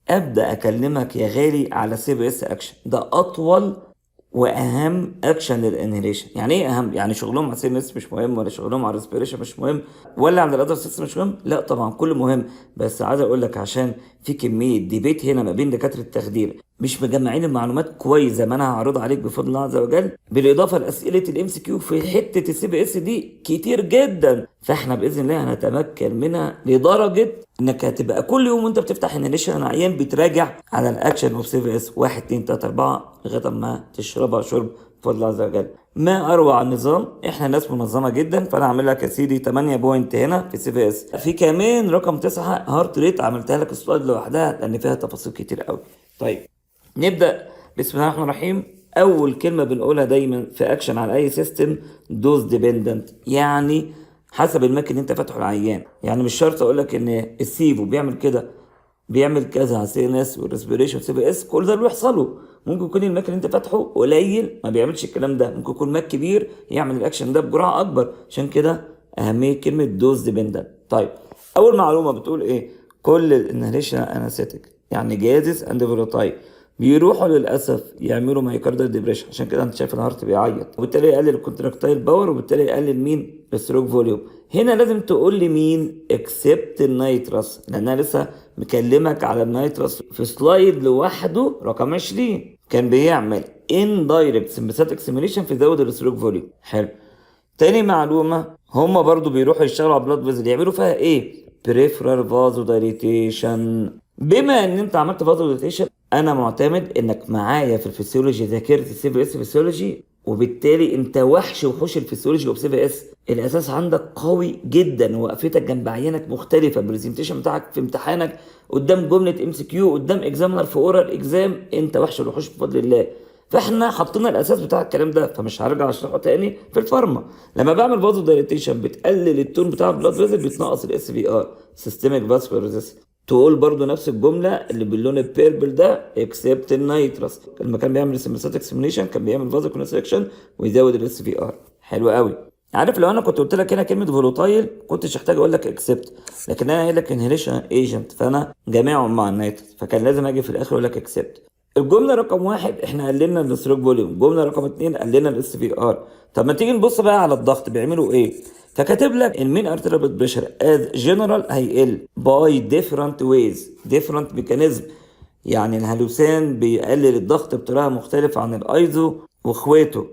ابدا اكلمك يا غالي على سي بي اس اكشن. ده اطول واهم اكشن للانهيليشن. يعني ايه اهم؟ يعني شغلهم على سي اس مش مهم، ولا شغلهم على الريسبيريشن مش مهم، ولا على الاذر سيستم مش مهم؟ لا طبعا كله مهم. بس عايز اقول لك عشان في كميه ديبيت هنا ما بين دكاتره التخدير مش مجمعين المعلومات كويس زي ما انا هعرضها عليك بفضل الله عز وجل، بالاضافه لاسئله الام سي كيو في حته السي بي اس دي كتير جدا، فاحنا باذن الله هنتمكن منها لدرجه انك هتبقى كل يوم وانت بتفتح انهيليشن عيان بتراجع على الاكشن اوف سي في اس 1 2 3 4 لغايه ما تشربها شرب بفضل الله عز وجل. ما اروع النظام، احنا ناس منظمه جدا. فانا عامل لك يا سيدي 8 بوينت هنا في سي في اس، في كمان رقم 9 هارت ريت عملتها لك سلايد لوحدها لان فيها تفاصيل كتير قوي. طيب نبدا بسم الله الرحمن الرحيم. اول كلمه بنقولها دايما في اكشن على اي سيستم، دوز ديبندنت، يعني حسب الماك اللي انت فاتحه العيان. يعني مش شرط اقول لك ان السيفو بيعمل كده بيعمل كذا على سي ان اس والريسبيريشن سي بي اس، كل ده بيحصل له. ممكن يكون الماك اللي انت فاتحه قليل ما بيعملش الكلام ده، ممكن يكون ماك كبير يعمل الاكشن ده بجرعه اكبر. عشان كده اهميه كلمه دوز ديبندنت. طيب اول معلومه بتقول ايه؟ كل الانهليشن انستيك يعني جازس اند فولوتايل بيروحوا للاسف يعملوا مايكاردال ديبريشن. عشان كده انت شايف الهارت بيعيط، وبالتالي يقلل الكونتراكتايل باور، وبالتالي يقلل مين؟ الستروك فوليوم. هنا لازم تقول لي مين اكسبت النيترس، لان انا لسه مكلمك على النيترس في سلايد لوحده رقم 20 كان بيعمل اندايركت سمباثيك سيميليشن في زود الستروك فوليوم. حلو. تاني معلومه، هما برضو بيروحوا يشتغلوا على بلاد فيزل، يعملوا فيها ايه؟ بريفرال فازو دايليتيشن. بما ان انت عملت فازو دايليتيشن انا معتمد انك معايا في الفسيولوجي، ذاكرت السي في اس فسيولوجي، وبالتالي انت وحوش الفسيولوجي اوف سي في اس. الاساس عندك قوي جدا، وقفتك جنب عينك مختلفه، البرزنتيشن بتاعك في امتحانك قدام جمله ام سي كيو قدام اكزامنر في اورال اكزام، انت وحش الوحوش بفضل الله. فاحنا حطينا الاساس بتاع الكلام ده، فمش هرجع اشرحه تاني. في الفارما لما بعمل فازو دايليتيشن بتقلل التون بتاع البلاد فيزل، بتنقص الاس في ار سيستميك فاسكولار ريزيستنس. تقول برضو نفس الجمله اللي باللون البيربل ده اكسبت النيترس، لما كان بيعمل سمباثيك سيميليشن كان بيعمل فازو كونستريكشن ويزود الاس في ار. حلو قوي. عارف لو انا كنت قلت لك هنا كلمه فولوتايل كنتش محتاج اقول لك اكسبت، لكن انا قايل لك انهيليشن ايجنت فانا جامعهم مع النيترس، فكان لازم اجي في الاخر اقول لك اكسبت. الجمله رقم 1 احنا قللنا الستروك فوليوم، الجمله رقم 2 قللنا الاس في ار. طب ما تيجي نبص بقى على الضغط بيعملوا ايه. فكاتب لك المين ارتيريال بلاد بريشر از جنرال هيقل باي ديفرنت ويز، ديفرنت ميكانيزم. يعني الهلوسان بيقلل الضغط بطريقه مختلفه عن الايزو واخواته،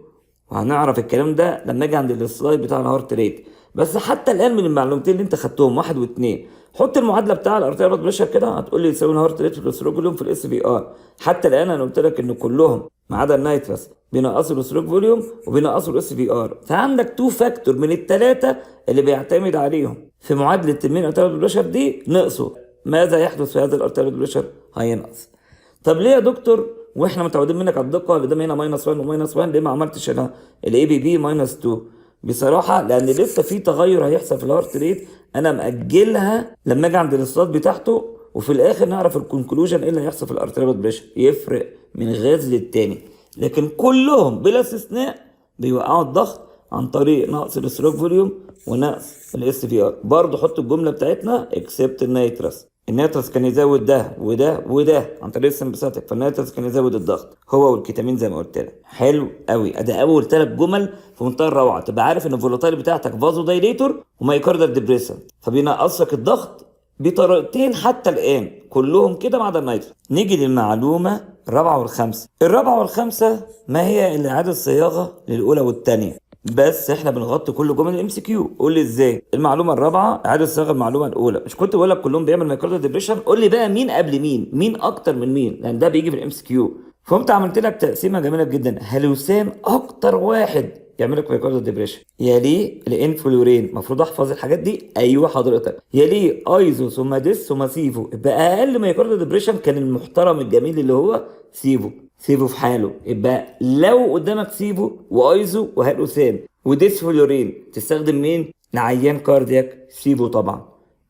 وهنعرف الكلام ده لما اجي عند السلايد بتاع الهارت ريت. بس حتى الان من المعلومتين اللي انت خدتهم 1 و2، حط المعادله بتاع الارتيريال بلاد بريشر كده هتقول لي يساوي الهارت ريت في الاستروك فوليوم في الاس في ار. حتى الان انا قلت لك ان كلهم ما عدا النيترس بينقصوا الاستروك فوليوم وبينقصوا الاس في ار، فعندك تو فاكتور من الثلاثه اللي بيعتمد عليهم في معادله المين ارتيريال بلاد بريشر دي نقصوا. ماذا يحدث في هذا الارتيريال بلاد بريشر؟ هينقص. طب ليه يا دكتور واحنا متعودين منك على الدقه اللي ده هنا ماينس 1 وماينس 1 ليه ما عملتش انا الاي بي بي ماينس 2؟ بصراحه لان لسه في تغير هيحصل في الهارت ريت انا ماجلها لما اجي عند السلايد بتاعته، وفي الاخر نعرف الكونكلوجن ايه اللي هيحصل في الارتيريال بريشر. يفرق من غاز للتاني، لكن كلهم بلا استثناء بيوقعوا الضغط عن طريق نقص الستروك فوليوم ونقص الاس في ار. برضه حط الجمله بتاعتنا اكسبت النيترس. النيترس كان يزود ده وده وده عن طريق السمباثيك، فالنيترس كان يزود الضغط هو والكيتامين زي ما قلت لك. حلو قوي. ادي اول 3 جمل في منتهى الروعه، تبقى عارف ان الفولاتايل بتاعتك فازو دايليتور ومايكاردال ديبريسنت، فبينقصك الضغط بطريقتين حتى الان كلهم كده ما عدا النيترس. نيجي للمعلومه الرابعه والخامسه. الرابعه والخامسه ما هي الا اعاده صياغه للاولى والثانيه، بس احنا بنغطي كل جمل الام سي كيو. قول لي ازاي. المعلومه الرابعه اعاده صياغه المعلومه الاولى، مش كنت بقول لك كلهم بيعمل مايكاردال ديبريشن؟ قول لي بقى مين قبل مين، مين اكتر من مين، لان ده بيجي في الام سي كيو. فقمت عملت لك تقسيمه جميله جدا. هلوسان اكتر واحد يعمل لك مايكاردال ديبريشن، يليه الانفلورين. المفروض احفظ الحاجات دي. ايوه حضرتك. يليه ايزو ثم ديس ثم سيفو. يبقى اقل مايكاردال ديبريشن كان المحترم الجميل اللي هو سيفو. سيفو في حاله. يبقى لو قدامك سيفو وايزو وهلوسان وديسفلورين تستخدم مين؟ لعيان كاردياك سيفو طبعا.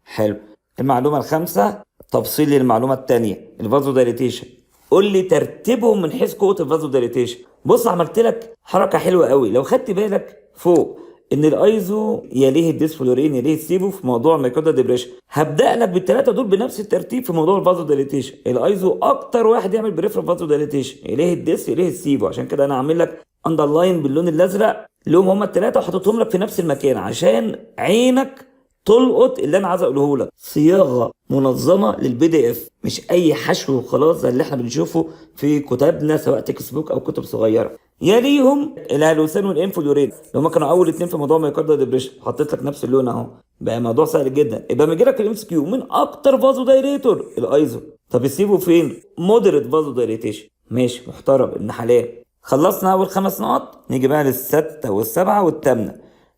حلو. المعلومه الخامسه تفصيل للمعلومه الثانيه الفازو دايليتيشن. قول لي ترتيبهم من حيث قوه الفازو دايليتيشن. بص عملت لك حركه حلوه قوي لو خدت بالك فوق ان الايزو يليه الديسفلورين يليه السيفو في موضوع الميوكاردال ديبريشن. هبدا لك بالثلاثه دول بنفس الترتيب في موضوع الفازو دايليتيشن. الايزو اكتر واحد يعمل بريفرال فازو دايليتيشن، يليه الديس يليه السيفو، عشان كده انا عامل لك اندرلاين باللون الازرق لهم هم الثلاثه وحاططهم لك في نفس المكان عشان عينك تلقط اللي انا عايز اقوله لك. صياغه منظمه للبي دي اف، مش اي حشو وخلاص زي اللي احنا بنشوفه في كتابنا سواء تكست بوك او كتب صغيره. يليهم الهالوسان والانفلورين اللي هم كانوا اول اتنين في موضوع مايوكاردال ديبريشن، حطيت لك نفس اللون اهو. بقى موضوع سهل جدا. يبقى بيجي لك الام اس كيو من اكتر فازو دايريتور الايزو. طب السيفو فين؟ مودريت فازو دايريتيشن. ماشي محترم ابن حلال. خلصنا اول 5 نقط، نيجي بقى للستة والسبعة والثامنة.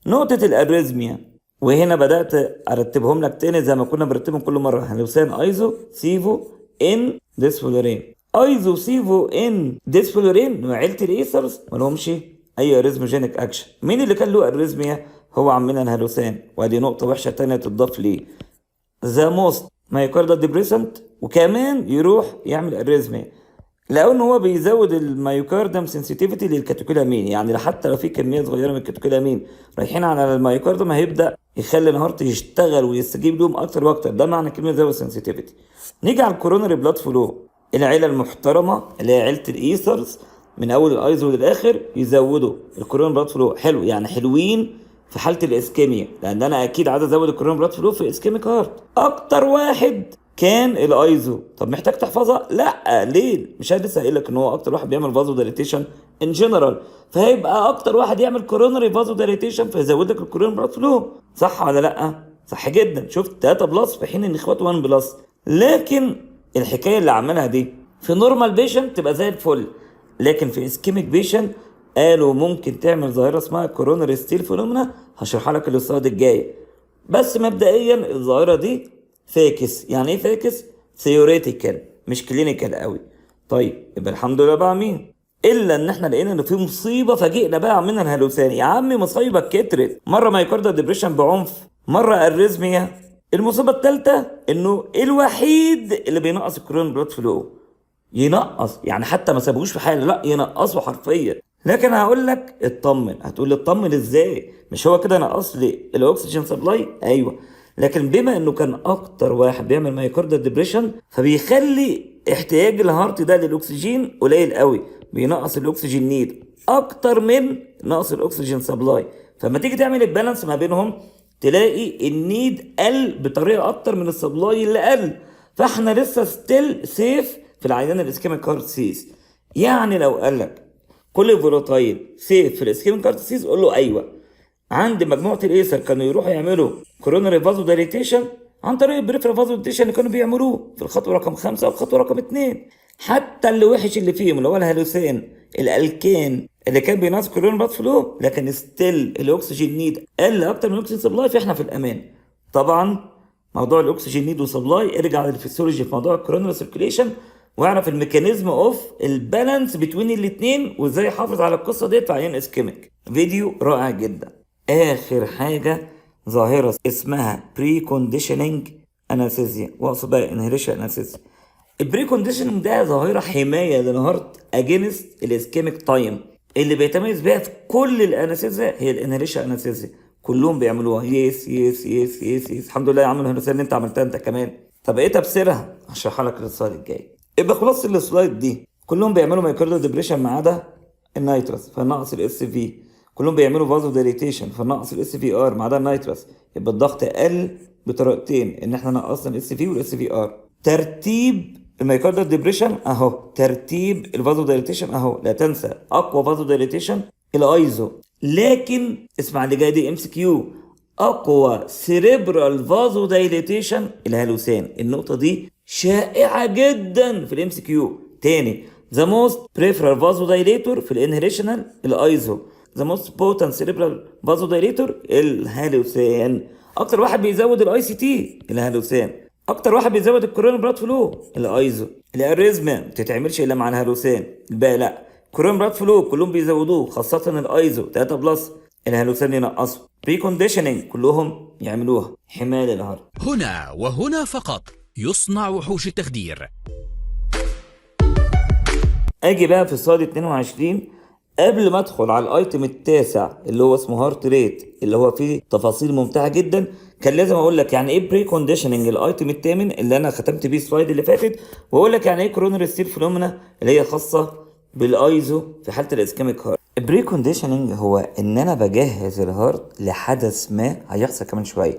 نقطة الاريزميا، وهنا بدأت ارتبهم لك تاني زي ما كنا بنرتبهم كل مرة. هالوسان ايزو سيفو ان ديسفلورين. ايزو سيفو ان ديسفلورين وعيلة الايثرز مالهمش اي اريزموجينيك اكشن. مين اللي كان له اريزميا؟ هو عمنا الهالوسان. وادي نقطة وحشة تانية تضاف ليه. ذا موست مايوكاردال ديبريسنت، وكمان يروح يعمل اريزميا لانه هو بيزود المايوكاردم سنسيتيفيتي للكاتوكولامين. يعني حتى لو في كميه صغيره من الكاتوكولامين رايحين على المايوكاردم هيبدا يخلي الهارت يشتغل ويستجيب لهم اكتر واكتر. ده معنى كلمه زود سنسيتيفيتي. نيجي على الكورونري بلاد فلو. العيله المحترمه اللي هي عيله الايثرز من اول الايزو للاخر يزودوا الكورونري بلاد فلو. حلو، يعني حلوين في حاله الاسكيميا، لان انا اكيد عايز ازود الكورونري بلاد فلو في اسكيميك هارت. اكتر واحد كان الايزو. طب محتاج تحفظها؟ لا. ليه؟ مش لسه قايل لك ان هو اكتر واحد بيعمل فازو دايليتيشن ان جنرال، فهيبقى اكتر واحد يعمل كورونري فازو دايليتيشن فيزود لك الكورونري بلاد فلو. صح ولا لا؟ صح جدا. شفت 3 بلس في حين ان اخواته 1 بلس. لكن الحكايه اللي عملها دي في نورمال بيشنت تبقى زي الفل، لكن في اسكيميك بيشنت قالوا ممكن تعمل ظاهره اسمها كورونري ستيل فينومينا. هشرحها لك السلايد الجاي. بس مبدئيا الظاهره دي فاكس. يعني ايه فاكس؟ ثيوريتيكال مش كلينيكال قوي. طيب يبقى الحمد لله بقى مين؟ الا ان احنا لقينا ان في مصيبه فاجئنا بقى منها الهالوسان. يا عمي مصيبك كترت، مره مايوكاردال ديبريشن بعنف، مره اريزميا. المصيبه الثالثه انه الوحيد اللي بينقص الكورون بلاد فلو. ينقص يعني حتى ما سابوش في حاله، لا ينقصه حرفيا. لكن هقول لك اطمن. هتقول لي اطمن ازاي؟ مش هو كده نقص لي الاكسجين سبلاي؟ ايوه، لكن بما انه كان اكتر واحد بيعمل مايوكاردال ديبريشن فبيخلي احتياج الهارت ده للاكسجين قليل قوي، بينقص الاكسجين نيد اكتر من نقص الاكسجين سبلاي. فلما تيجي تعمل البالانس ما بينهم تلاقي النيد قل بطريقه اكتر من السبلاي اللي قل. فاحنا لسه ستيل سيف في العيان الاسكيميك هارت سيز. يعني لو قال لك كل فولاتايل سيف في الاسكيميك هارت سيز قول له ايوه. عند مجموعه الايثر كانوا يروحوا يعملوا كورونري فازو دايليتيشن عن طريق البريفرال فازو دايليتيشن اللي كانوا بيعملوه في الخطوه رقم 5 والخطوه رقم 2. حتى اللي وحش اللي فيهم اللي هو الهالوسان الالكان اللي كان بينقص كورونري بلاد فلو، لكن ستيل الاكسجين نيد قل اكتر من الاكسجين سبلاي، فاحنا في الامان. طبعا موضوع الاكسجين نيد وسبلاي ارجع للفسيولوجي في موضوع الكورونري سيركيليشن واعرف الميكانيزم اوف البالانس بين الاثنين وازاي احافظ على القصه ديت في عيان اسكيميك. فيديو رائع جدا. اخر حاجه ظاهره اسمها بري كونديشننج انستيزيا، واقصد بقى انهيريشن انستيزيا. البري كونديشننج ده ظاهره حمايه للهارت اجينست الاسكيميك تايم اللي بيتميز بيها في كل الانستيزيا هي الانهيريشن انستيزيا. كلهم بيعملوها. يس يس يس يس يس. الحمد لله يا عم الهندسه ان انت عملتها انت كمان. طب ايه تفسيرها؟ هشرحها لك السلايد الجاي. يبقى خلاص السلايد دي كلهم بيعملوا مايوكاردال ديبريشن ما عدا النيترس فنقص الاس في. كلهم بيعملوا فازو دايليتيشن فنقص الاس في ار ما عدا النيترس. يبقى الضغط قل بطريقتين، ان احنا نقصنا الاس في والاس في ار. ترتيب المايوكاردال ديبريشن اهو، ترتيب الفازو دايليتيشن اهو. لا تنسى اقوى فازو دايليتيشن الايزو. لكن اسمع اللي جاي دي ام سي كيو، اقوى سيريبرال فازو دايليتيشن الهالوسان. النقطه دي شائعه جدا في الام سي كيو. تاني، ذا موست بريفرال فازو دايليتور في الانهريشنال الايزو، ذا موست بوتنت سيريبرال فازو دايليتور الهالوسان. اكتر واحد بيزود الاي سي تي الهالوسان. اكتر واحد بيزود الكورونري بلاد فلو الايزو. الاريزما ما بتتعملش الا مع الهالوسان، الباقي لا. كورونري بلاد فلو كلهم بيزودوه خاصه الايزو 3 بلس، الهالوسان ينقصوا. بري كونديشننج كلهم يعملوها حمايه للهارت. هنا وهنا فقط يصنع وحوش التخدير. اجي بقى في السلايد 22 قبل ما ادخل على الايتم التاسع اللي هو اسمه هارت ريت، اللي هو فيه تفاصيل ممتعه جدا، كان لازم اقول لك يعني ايه بري كونديشننج الايتم الثامن اللي انا ختمت بيه السلايد اللي فاتت، واقول لك يعني ايه كورونري ستيل فينومينا اللي هي خاصه بالايزو في حاله الاسكيميك هارت. البري كونديشننج هو ان انا بجهز الهارت لحدث ما هيحصل كمان شويه.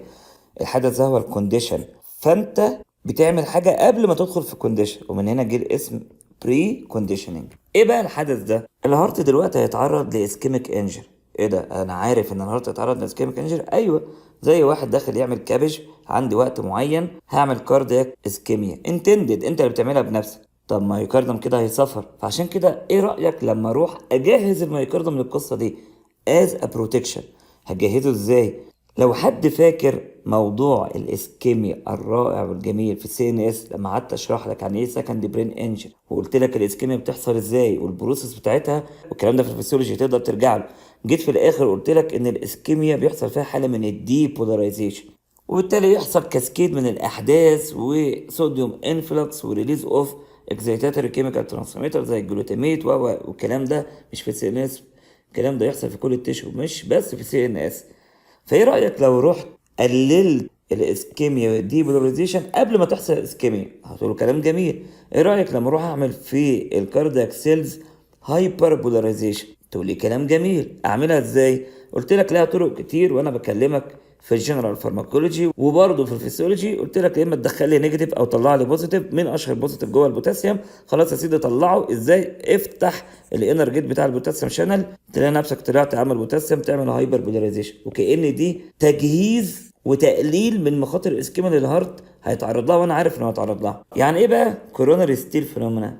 الحدث ده هو الكونديشن، فانت بتعمل حاجه قبل ما تدخل في الكونديشن، ومن هنا جه الاسم بري كونديشننج. ايه بقى الحدث ده؟ الهارت دلوقتي هيتعرض لاسكيميك انجر. ايه ده؟ انا عارف ان الهارت هيتعرض لاسكيميك انجر. ايوه، زي واحد داخل يعمل كابج، عندي وقت معين هعمل كاردياك اسكيميا انتندد، انت اللي بتعملها بنفسك. طب مايوكاردم كده هيسفر، فعشان كده ايه رايك لما اروح اجهز المايوكاردم للقصه دي از ا بروتكشن؟ هجهزه ازاي؟ لو حد فاكر موضوع الاسكيميا الرائع والجميل في السي ان اس، لما قعدت اشرح لك عن ايه سكند برين انجن، وقلت لك الاسكيميا بتحصل ازاي والبروسيس بتاعتها والكلام ده في الفسيولوجي تقدر ترجع له، جيت في الاخر قلت لك ان الاسكيميا بيحصل فيها حاله من الديبولاريزيشن، وبالتالي يحصل كاسكيد من الاحداث وصوديوم انفلكس وريليز اوف اكزيتاتوري كيميكال ترانسميتر زي الجلوتاميت والكلام ده مش في السي ان اس، الكلام ده يحصل في كل التشو مش بس في السي ان اس. فايه رايك لو رحت قللت الاسكيميا والديبولاريزيشن قبل ما تحصل الاسكيميا؟ هتقولوا كلام جميل. ايه رايك لما اروح اعمل في الكاردياك سيلز هايبر بولاريزيشن؟ تقول لي كلام جميل. اعملها ازاي؟ قلت لك لها طرق كتير وانا بكلمك في الجنرال فارماكولوجي، وبرضه في الفسيولوجي قلت لك يا اما تدخل لي نيجاتيف او طلع لي بوزيتيف. من اشهر بوزيتيف جوه البوتاسيوم، خلاص يا سيدي طلعه ازاي؟ افتح الانر جيت بتاع البوتاسيوم شانل، تلاقي نفسك طلعت عامل بوتاسيوم، تعمل هايبر بولاريزيشن، وكأن دي تجهيز وتقليل من مخاطر الاسكيما للهارت هيتعرض لها، وانا عارف انه هيتعرض لها. يعني ايه بقى كوروناري ستيل فينومينا؟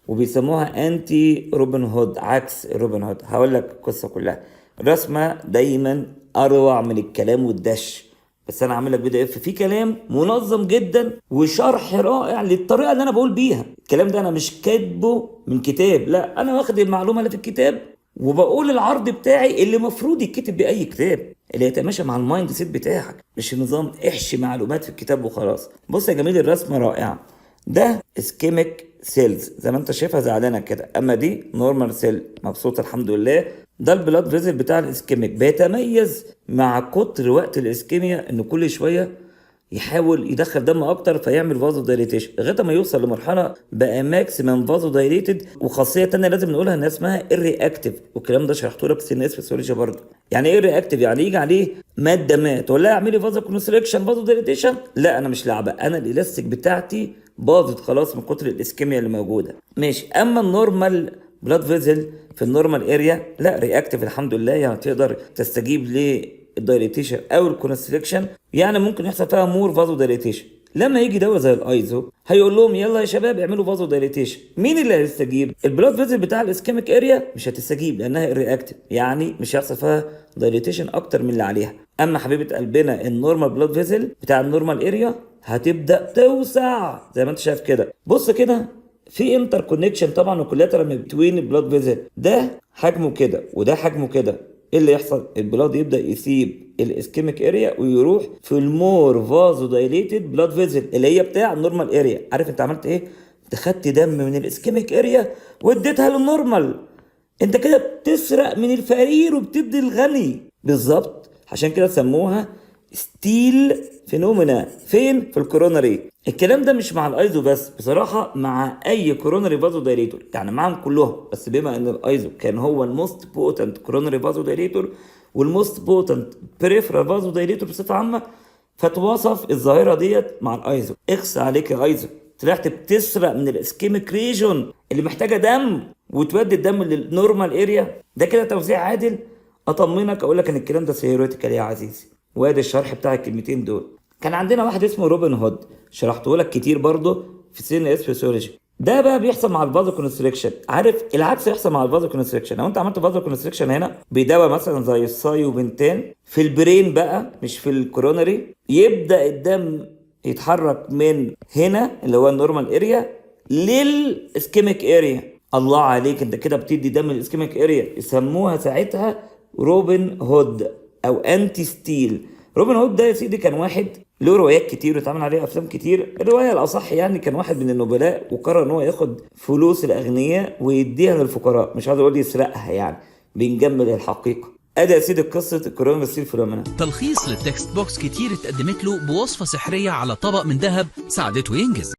وبيسموها انتي روبن هود، عكس الروبن هود. هقول لك القصه كلها. الرسمه دايما اروع من الكلام والدش، بس انا عامل لك بي دي اف فيه كلام منظم جدا وشرح رائع للطريقه اللي انا بقول بيها. الكلام ده انا مش كاتبه من كتاب، لا، انا واخد المعلومه اللي في الكتاب وبقول العرض بتاعي اللي المفروض يتكتب باي كتاب، اللي يتماشى مع المايند سيت بتاعك، مش نظام احشي معلومات في الكتاب وخلاص. بص يا جميل، الرسمه رائعه. ده اسكيميك سيلز زي ما انت شايفها زعلانه كده، اما دي نورمال سيل مبسوطه الحمد لله. ده البلاد فيزل بتاع الاسكيميك، بيتميز مع كتر وقت الاسكيميا ان كل شويه يحاول يدخل دم اكتر فيعمل فازو دايليتيشن لغايه ما يوصل لمرحله بقى ماكسيمم فازو دايليتد. وخاصيه تانية لازم نقولها انها اسمها الرياكتيف، والكلام ده شرحته لك في السي فيسيولوجي برضه. يعني ايه الرياكتيف؟ يعني يجي عليه ماده ما تقول لها اعملي فازو كونستريكشن فازو دايليتيشن، لا انا مش لعبه، انا الالاستيك بتاعتي باظت خلاص من كتر الاسكيميا اللي موجوده. ماشي. اما النورمال بلاد فيزل في النورمال اريا لا، رياكتيف الحمد لله، يعني تقدر تستجيب للدايليتيشن او الكونستريكشن، يعني ممكن يحصل فيها مور فازو دايليتيشن. لما يجي دواء زي الايزو هيقول لهم يلا يا شباب اعملوا فازو دايليتيشن، مين اللي هيستجيب؟ البلاد فيزل بتاع الاسكيميك اريا مش هتستجيب لانها رياكتيف، يعني مش هيحصل فيها دايليتيشن اكتر من اللي عليها. اما حبيبه قلبنا النورمال بلاد فيزل بتاع النورمال اريا هتبدا توسع زي ما انت شايف كده. بص كده، في انتر كونكشن طبعا وكولاترال بتوين البلاد فيزل، ده حجمه كده وده حجمه كده. ايه اللي يحصل؟ البلاد يبدا يسيب الاسكيميك اريا ويروح في المور فازو دايليتد بلاد فيزل اللي هي بتاع النورمال اريا. عارف انت عملت ايه؟ انت خدت دم من الاسكيميك اريا واديتها للنورمال. انت كده بتسرق من الفقير وبتدي الغني بالظبط. عشان كده سموها ستيل فينومينا. فين؟ في الكوروناري. الكلام ده مش مع الايزو بس بصراحه، مع اي كوروناري فازو دايليتور، يعني معاهم كلهم، بس بما ان الايزو كان هو الموست بوتنت كوروناري فازو دايليتور والموست بوتنت بريفرال فازو دايليتور بصفه عامه، فتوصف الظاهره ديت مع الايزو. اخس عليك يا ايزو، طلعت بتسرق من الاسكيميك ريجون اللي محتاجه دم وتودي الدم للنورمال اريا. ده كده توزيع عادل؟ اطمنك اقول لك ان الكلام ده ثيوريتيكال يا عزيزي، وادي الشرح بتاع الكلمتين دول. كان عندنا واحد اسمه روبن هود، شرحته لك كتير برضه في سي ان اس فيسيولوجي. ده بقى بيحصل مع الفازو كونستريكشن. عارف العكس يحصل مع الفازو كونستريكشن. لو انت عملت فازو كونستريكشن هنا بدواء مثلا زي السايوبنتان في البرين بقى مش في الكوروناري، يبدا الدم يتحرك من هنا اللي هو النورمال اريا للاسكيميك اريا. الله عليك، انت كده بتدي دم للاسكيميك اريا. يسموها ساعتها روبن هود او انتي ستيل. روبن هود ده يا سيدي كان واحد له روايات كتير واتعمل عليه افلام كتير. الروايه الاصح يعني كان واحد من النبلاء وقرر ان هو ياخد فلوس الاغنياء ويديها للفقراء، مش عايز اقول يسرقها يعني، بنجمل الحقيقه. ادي يا سيدي قصه القرآن والسير في الامانه. تلخيص للتكست بوكس كتير اتقدمت له بوصفة سحرية على طبق من ذهب ساعدته ينجز.